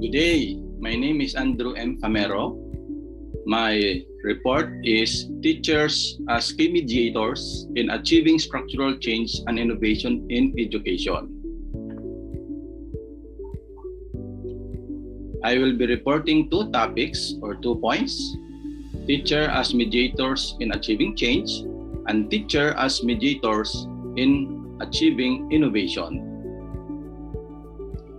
Good day. My name is Famero. My report is Teachers as Key Mediators in Achieving Structural Change and Innovation in Education. I will be reporting two topics or 2 points: teacher as mediators in achieving change and teacher as mediators in achieving innovation.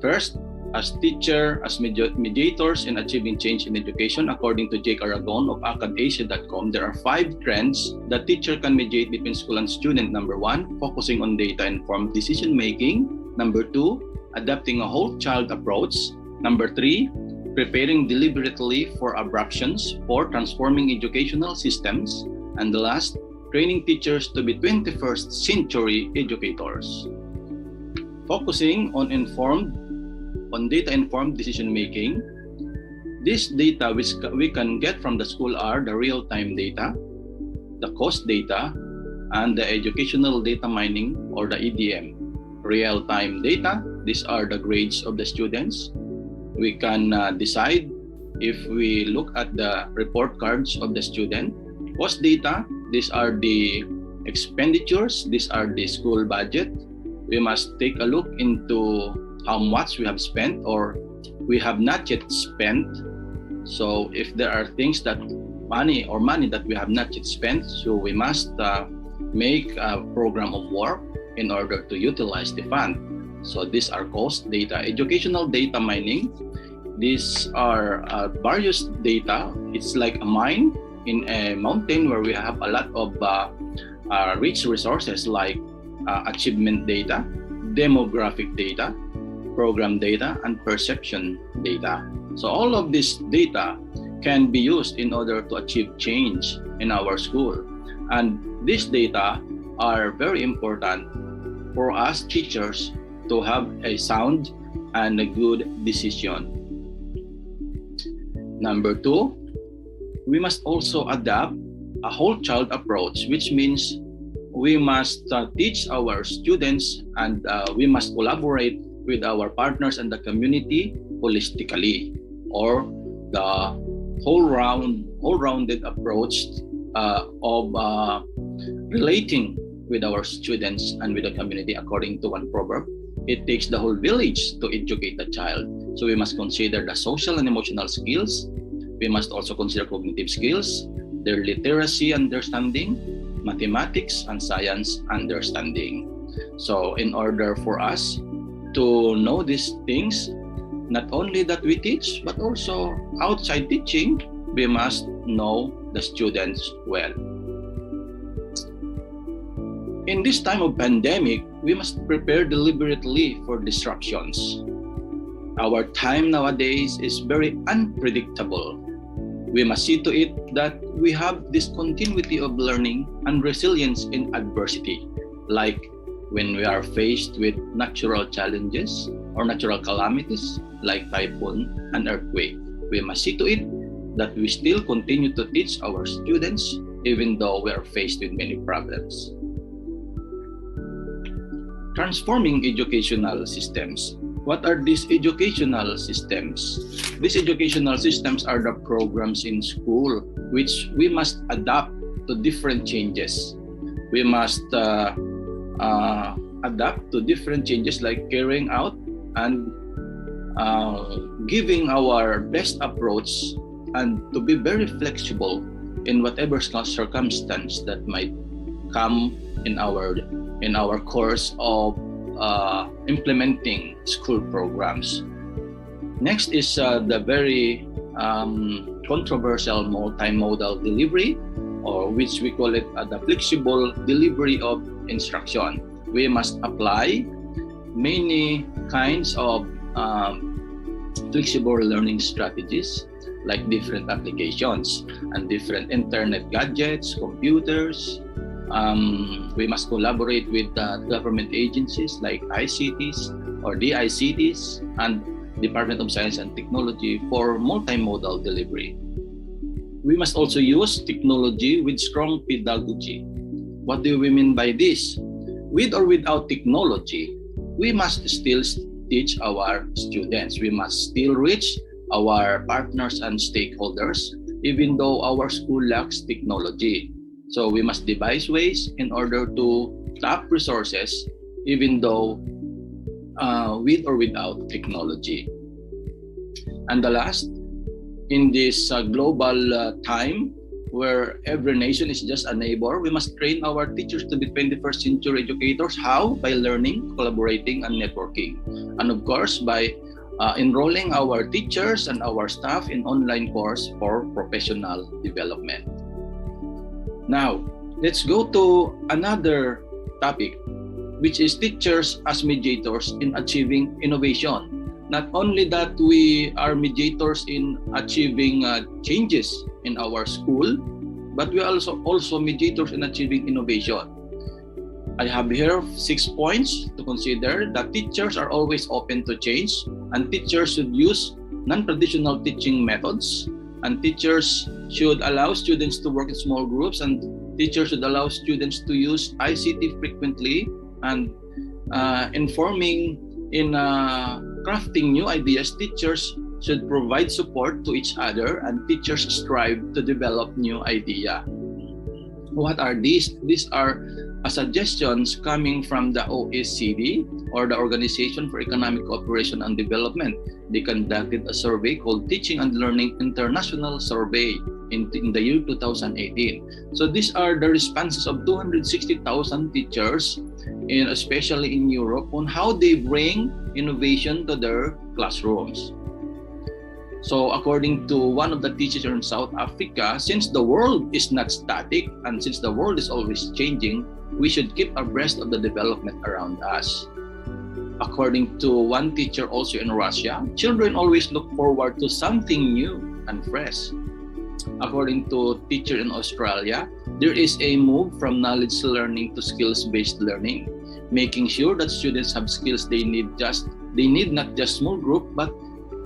First, as teacher as mediators in achieving change in education, according to Aragon of acadasia.com, there are 5 trends that teacher can mediate between school and student. Number 1, focusing on data-informed decision-making. Number 2, adapting a whole child approach. Number 3, preparing deliberately for abruptions. 4, transforming educational systems. And the last, training teachers to be 21st century educators. Focusing on data-informed decision-making. This data which we can get from the school are the real-time data, the cost data, and the educational data mining or the EDM. Real-time data, these are the grades of the students. We can decide if we look at the report cards of the student. Cost data, these are the expenditures, these are the school budget. We must take a look into how much we have spent or we have not yet spent. So if there are things that money that we have not yet spent, so we must make a program of work in order to utilize the fund. So these are cost data. Educational data mining, these are various data. It's like a mine in a mountain where we have a lot of rich resources like achievement data, demographic data, program data, and perception data. So all of this data can be used in order to achieve change in our school. And these data are very important for us teachers to have a sound and a good decision. Number 2, we must also adapt a whole child approach, which means we must teach our students and we must collaborate with our partners and the community holistically, or the whole-rounded approach of relating with our students and with the community. According to one proverb, it takes the whole village to educate the child. So we must consider the social and emotional skills. We must also consider cognitive skills, their literacy understanding, mathematics and science understanding. So in order for us to know these things, not only that we teach, but also outside teaching, we must know the students well. In this time of pandemic, we must prepare deliberately for disruptions. Our time nowadays is very unpredictable. We must see to it that we have this continuity of learning and resilience in adversity, like when we are faced with natural challenges or natural calamities like typhoon and earthquake. We must see to it that we still continue to teach our students even though we are faced with many problems. Transforming educational systems. What are these educational systems? These educational systems are the programs in school which we must adapt to different changes. We must adapt to different changes like carrying out and giving our best approach and to be very flexible in whatever circumstance that might come in our course of implementing school programs. Next is the very controversial multimodal delivery, or which we call it the flexible delivery of instruction. We must apply many kinds of flexible learning strategies like different applications and different internet gadgets, computers. We must collaborate with government agencies like ICTs or DICTs and Department of Science and Technology for multimodal delivery. We must also use technology with strong pedagogy. What do we mean by this? With or without technology, we must still teach our students. We must still reach our partners and stakeholders, even though our school lacks technology. So we must devise ways in order to tap resources, even though with or without technology. And the last, in this global time where every nation is just a neighbor, we must train our teachers to be 21st century educators. How? By learning, collaborating, and networking. And of course, by enrolling our teachers and our staff in online course for professional development. Now, let's go to another topic, which is teachers as mediators in achieving innovation. Not only that we are mediators in achieving changes in our school, but we are also mediators in achieving innovation. I have here 6 points to consider. That teachers are always open to change, and teachers should use non-traditional teaching methods, and teachers should allow students to work in small groups, and teachers should allow students to use ICT frequently, and informing in crafting new ideas. Teachers should provide support to each other, and teachers strive to develop new idea. What are these? These are suggestions coming from the OECD, or the Organization for Economic Cooperation and Development. They conducted a survey called Teaching and Learning International Survey in the year 2018. So these are the responses of 260,000 teachers, especially in Europe, on how they bring innovation to their classrooms. So according to one of the teachers in South Africa, since the world is not static and since the world is always changing, we should keep abreast of the development around us. According to one teacher also in Russia, children always look forward to something new and fresh. According to a teacher in Australia, there is a move from knowledge learning to skills-based learning, making sure that students have skills they need not just small group, but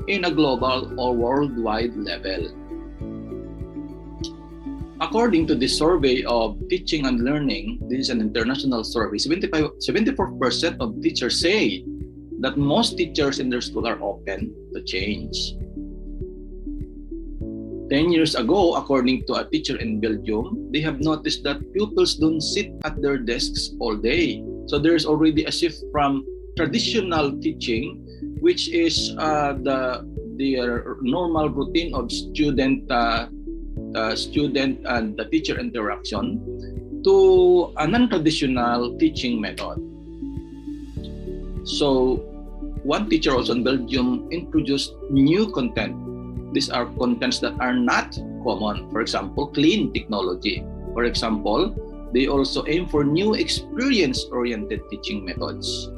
in a global or worldwide level. According to the survey of teaching and learning, this is an international survey, 74% of teachers say that most teachers in their school are open to change. 10 years ago, according to a teacher in Belgium, they have noticed that pupils don't sit at their desks all day. So there is already a shift from traditional teaching, which is the normal routine of student and the teacher interaction, to a non-traditional teaching method. So one teacher also in Belgium introduced new content. These are contents that are not common. For example, clean technology. For example, they also aim for new experience-oriented teaching methods.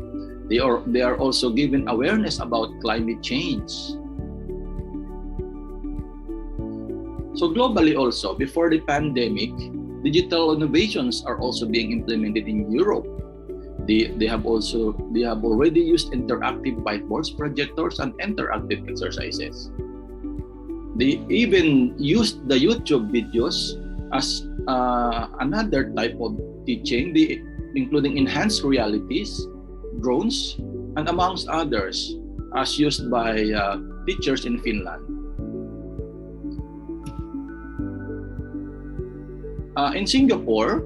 They are also given awareness about climate change. So globally also, before the pandemic, digital innovations are also being implemented in Europe. They have already used interactive whiteboards, projectors, and interactive exercises. They even used the YouTube videos as another type of teaching, including enhanced realities, drones, and amongst others, as used by teachers in Finland. In Singapore,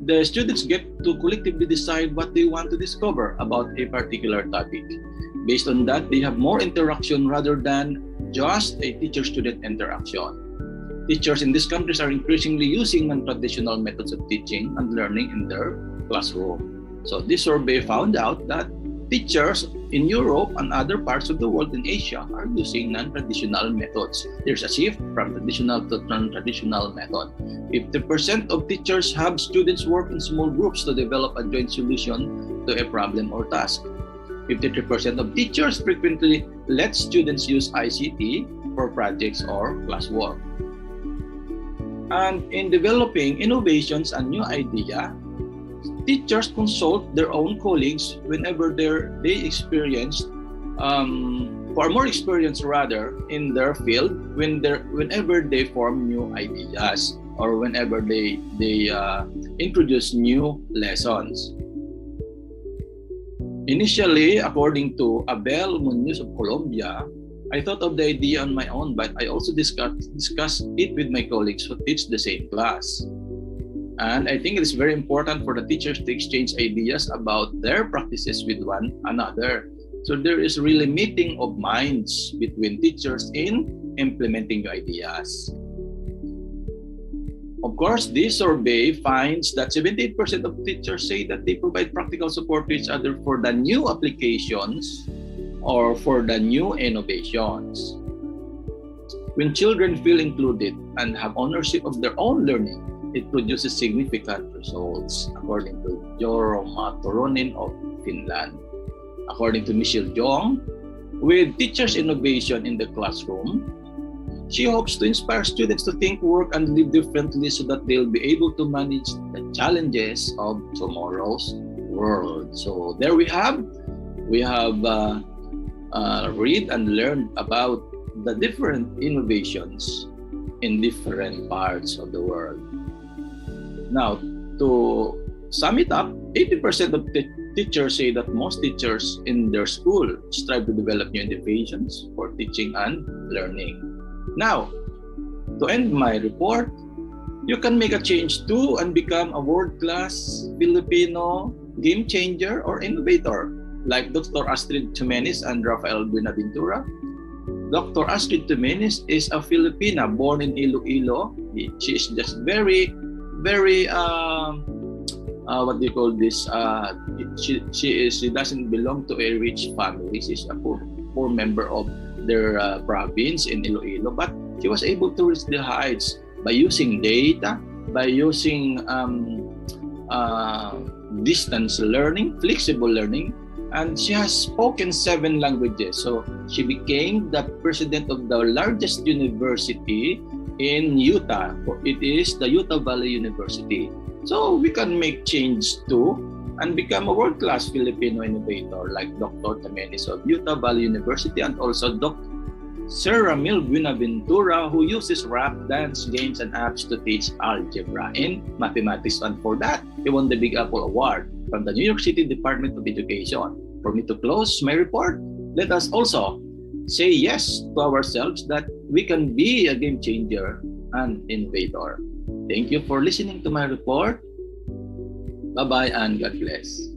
the students get to collectively decide what they want to discover about a particular topic. Based on that, they have more interaction rather than just a teacher-student interaction. Teachers in these countries are increasingly using non-traditional methods of teaching and learning in their classroom. So this survey found out that teachers in Europe and other parts of the world in Asia are using non-traditional methods. There's a shift from traditional to non-traditional method. 50% of teachers have students work in small groups to develop a joint solution to a problem or task. 53% of teachers frequently let students use ICT for projects or classwork. And in developing innovations and new ideas, teachers consult their own colleagues whenever they experienced, for more experience rather, in their field, whenever they form new ideas or whenever they introduce new lessons. Initially, according to Abel Munoz of Colombia, I thought of the idea on my own, but I also discussed it with my colleagues who teach the same class. And I think it is very important for the teachers to exchange ideas about their practices with one another. So there is really meeting of minds between teachers in implementing new ideas. Of course, this survey finds that 78% of teachers say that they provide practical support to each other for the new applications or for the new innovations. When children feel included and have ownership of their own learning, it produces significant results, according to Jorma Toronen of Finland. According to Michelle Jong, with teachers' innovation in the classroom, she hopes to inspire students to think, work, and live differently so that they'll be able to manage the challenges of tomorrow's world. So there we have read and learned about the different innovations in different parts of the world. Now, to sum it up, 80% of teachers say that most teachers in their school strive to develop new innovations for teaching and learning. Now, to end my report, you can make a change too and become a world-class Filipino game changer or innovator, like Dr. Astrid Tumenes and Rafael Buenaventura. Dr. Astrid Tumenes is a Filipina born in Iloilo. She is just very what do you call this? She doesn't belong to a rich family. She's a poor member of their province in Iloilo, but she was able to reach the heights by using data, by using distance learning, flexible learning, and she has spoken 7 languages. So she became the president of the largest university in Utah. It is the Utah Valley University. So we can make change too and become a world-class Filipino innovator like Dr. Tumenes of Utah Valley University and also Dr. Sarah Mil Buenaventura, who uses rap, dance, games, and apps to teach algebra and mathematics. And for that, he won the Big Apple Award from the New York City Department of Education. For me to close my report, let us also say yes to ourselves that we can be a game changer and innovator. Thank you for listening to my report. Bye-bye and God bless.